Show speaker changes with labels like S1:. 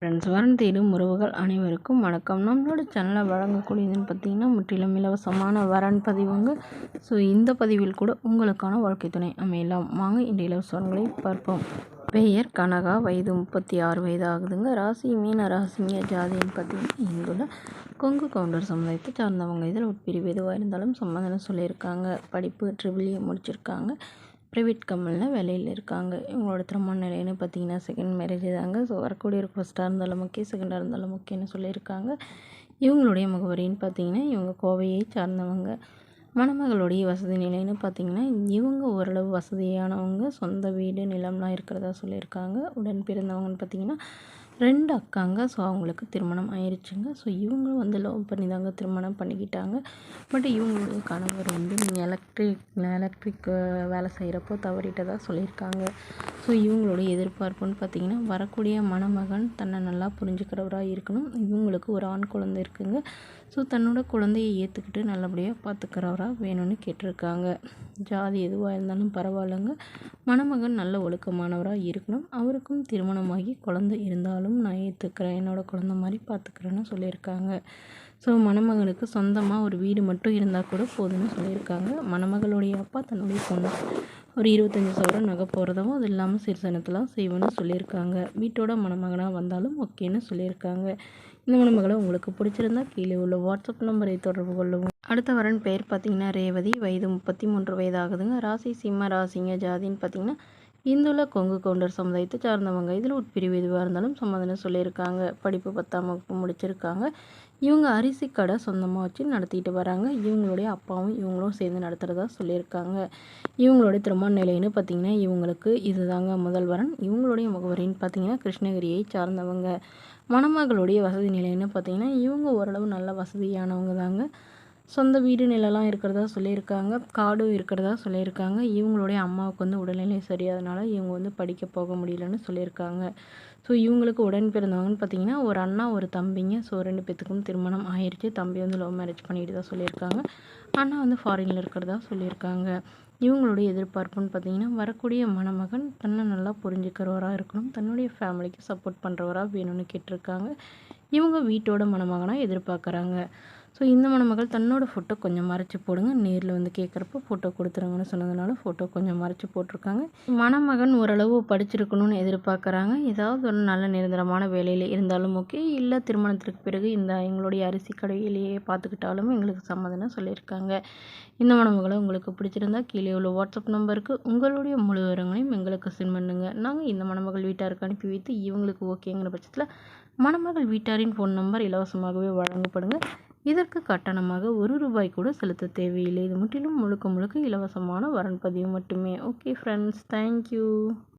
S1: Friends, வரன் தேடும் உறவுகள் அனைவருக்கும் வணக்கம். நம்மளோட சேனலில் வழங்கக்கூடியதுன்னு பார்த்தீங்கன்னா முற்றிலும் இலவசமான வரன் பதிவுங்க. ஸோ இந்த பதிவில் கூட உங்களுக்கான வாழ்க்கை துணை அமையலாம். வாங்க இந்த இலவச வரன்களை பார்ப்போம். பெயர் கனகா, வயது 36 வயது ஆகுதுங்க. ராசி மீன ராசிங்க. ஜாதின்னு பார்த்தீங்கன்னா இங்குள்ள கொங்கு கவுண்டர் சமுதாயத்தை சார்ந்தவங்க. இதில் உட்பிரிவு எதுவாக இருந்தாலும் சம்மதம் சொல்லியிருக்காங்க. படிப்பு EEE முடிச்சிருக்காங்க. ப்ரைவேட் கம்பெனியில் வேலையில் இருக்காங்க. இவங்களோட திருமண நிலைன்னு பார்த்தீங்கன்னா செகண்ட் மேரேஜ் தாங்க. ஸோ வரக்கூடிய ஒரு ஃபஸ்ட்டாக இருந்தாலும் ஓகே, செகண்டாக இருந்தாலும் ஓகேன்னு சொல்லியிருக்காங்க. இவங்களுடைய முகவரின்னு பார்த்தீங்கன்னா இவங்க கோவையை சார்ந்தவங்க. மணமகளுடைய வசதி நிலைன்னு பார்த்தீங்கன்னா இவங்க ஓரளவு வசதியானவங்க. சொந்த வீடு நிலம்லாம் இருக்கிறதா சொல்லியிருக்காங்க. உடன் பிறந்தவங்கன்னு பார்த்தீங்கன்னா 2 அக்காங்க. ஸோ அவங்களுக்கு திருமணம் ஆயிடுச்சுங்க. ஸோ இவங்களும் லவ் பண்ணி தாங்க திருமணம் பண்ணிக்கிட்டாங்க. பட் இவங்களுடைய கணவர் எலக்ட்ரிக் வேலை செய்கிறப்போ தவறிட்டதாக சொல்லியிருக்காங்க. ஸோ இவங்களுடைய எதிர்பார்ப்புன்னு பார்த்தீங்கன்னா வரக்கூடிய மணமகன் தன்னை நல்லா புரிஞ்சுக்கிறவராக இருக்கணும். இவங்களுக்கு ஒரு ஆண் குழந்தை இருக்குங்க. ஸோ தன்னோட குழந்தையை ஏற்றுக்கிட்டு நல்லபடியாக பார்த்துக்கிறவராக வேணும்னு கேட்டிருக்காங்க. ஜாதி எதுவாக இருந்தாலும் பரவாயில்லைங்க. மணமகன் நல்ல ஒழுக்கமானவராக இருக்கணும். அவருக்கும் திருமணமாகி குழந்தை இருந்தாலும் நான் ஏற்றுக்கிறேன், என்னோட குழந்தை மாதிரி பார்த்துக்கிறேன்னு சொல்லியிருக்காங்க. ஸோ மணமகனுக்கு சொந்தமாக ஒரு வீடு மட்டும் இருந்தால் கூட போதும்னு சொல்லியிருக்காங்க. மணமகளுடைய அப்பா தன்னுடைய பொண்ணு ஒரு 25 சவரன் நகை போகிறதும் அது இல்லாமல் சீர்சனத்தெலாம் செய்வேன்னு சொல்லியிருக்காங்க. வீட்டோட மணமகனாக வந்தாலும் ஓகேன்னு சொல்லியிருக்காங்க. இந்த மணமகளை உங்களுக்கு பிடிச்சிருந்தா கீழே உள்ள வாட்ஸ்அப் நம்பரை தொடர்பு கொள்ளவும். அடுத்த வரன் பெயர் பார்த்தீங்கன்னா ரேவதி, வயது 33 வயது ஆகுதுங்க. ராசி சிம்ம ராசிங்க. ஜாதின்னு பார்த்தீங்கன்னா இந்துள்ள கொங்கு கவுண்டர் சமுதாயத்தை சார்ந்தவங்க. இதில் உட்பிரிவு எதுவாக இருந்தாலும் சம்மதம் சொல்லியிருக்காங்க. படிப்பு 10ஆம் வகுப்பு முடிச்சிருக்காங்க. இவங்க அரிசி கடை சொந்தமாக வச்சு நடத்திட்டு வராங்க. இவங்களுடைய அப்பாவும் இவங்களும் சேர்ந்து நடத்துகிறதா சொல்லியிருக்காங்க. இவங்களுடைய திருமண நிலைன்னு பார்த்தீங்கன்னா இவங்களுக்கு இதுதாங்க முதல் வரன். இவங்களுடைய முகவரின்னு பார்த்தீங்கன்னா கிருஷ்ணகிரியை சார்ந்தவங்க. மணமகளுடைய வசதி நிலைன்னு பார்த்தீங்கன்னா இவங்க ஓரளவு நல்ல வசதியானவங்க தாங்க. சொந்த வீடு நிலம்லாம் இருக்கிறதா சொல்லியிருக்காங்க. காடும் இருக்கிறதா சொல்லியிருக்காங்க. இவங்களுடைய அம்மாவுக்கு உடல்நிலை சரியாதனால இவங்க படிக்க போக முடியலன்னு சொல்லியிருக்காங்க. ஸோ இவங்களுக்கு உடன் பிறந்தவங்கன்னு பார்த்தீங்கன்னா ஒரு அண்ணா ஒரு தம்பிங்க. ஸோ 2 பேத்துக்கும் திருமணம் ஆயிடுச்சு. தம்பி லவ் மேரேஜ் பண்ணிட்டு தான் சொல்லியிருக்காங்க. அண்ணா ஃபாரினில் இருக்கிறதா சொல்லியிருக்காங்க. இவங்களுடைய எதிர்பார்ப்புன்னு பார்த்தீங்கன்னா வரக்கூடிய மணமகன் தன்னை நல்லா புரிஞ்சுக்கிறவராக இருக்கணும். தன்னுடைய ஃபேமிலிக்கு சப்போர்ட் பண்ணுறவராக வேணும்னு கேட்டிருக்காங்க. இவங்க வீட்டோட மணமகனாக எதிர்பார்க்குறாங்க. ஸோ இந்த மணமகள் தன்னோட ஃபோட்டோ கொஞ்சம் மறைச்சி போடுங்க, நேரில் கேட்குறப்போ ஃபோட்டோ கொடுத்துருங்கன்னு சொன்னதுனால ஃபோட்டோ கொஞ்சம் மறைச்சி போட்டிருக்காங்க. மணமகன் ஓரளவு படிச்சிருக்கணும்னு எதிர்பார்க்குறாங்க. ஏதாவது ஒரு நல்ல நிரந்தரமான வேலையில் இருந்தாலும் ஓகே, இல்லை திருமணத்திற்கு பிறகு எங்களுடைய அரிசி கடையிலேயே பார்த்துக்கிட்டாலும் எங்களுக்கு சம்மதம்னு சொல்லியிருக்காங்க. இந்த மணமகளை உங்களுக்கு பிடிச்சிருந்தா கீழே உள்ள வாட்ஸ்அப் நம்பருக்கு உங்களுடைய முழு விவரங்களையும் எங்களுக்கு சென்ட் பண்ணுங்கள். நாங்கள் இந்த மணமகள் வீட்டாருக்கு அனுப்பி வைத்து இவங்களுக்கு ஓகேங்கிற பட்சத்தில் மணமகள் வீட்டாரின் ஃபோன் நம்பர் இலவசமாகவே வழங்கப்படுங்க. இதற்கு கட்டணமாக ₹1 கூட செலுத்த தேவையில்லை. இது முற்றிலும் முழுக்க இலவசமான வரன் பதிவு மட்டுமே. Okay friends, thank you.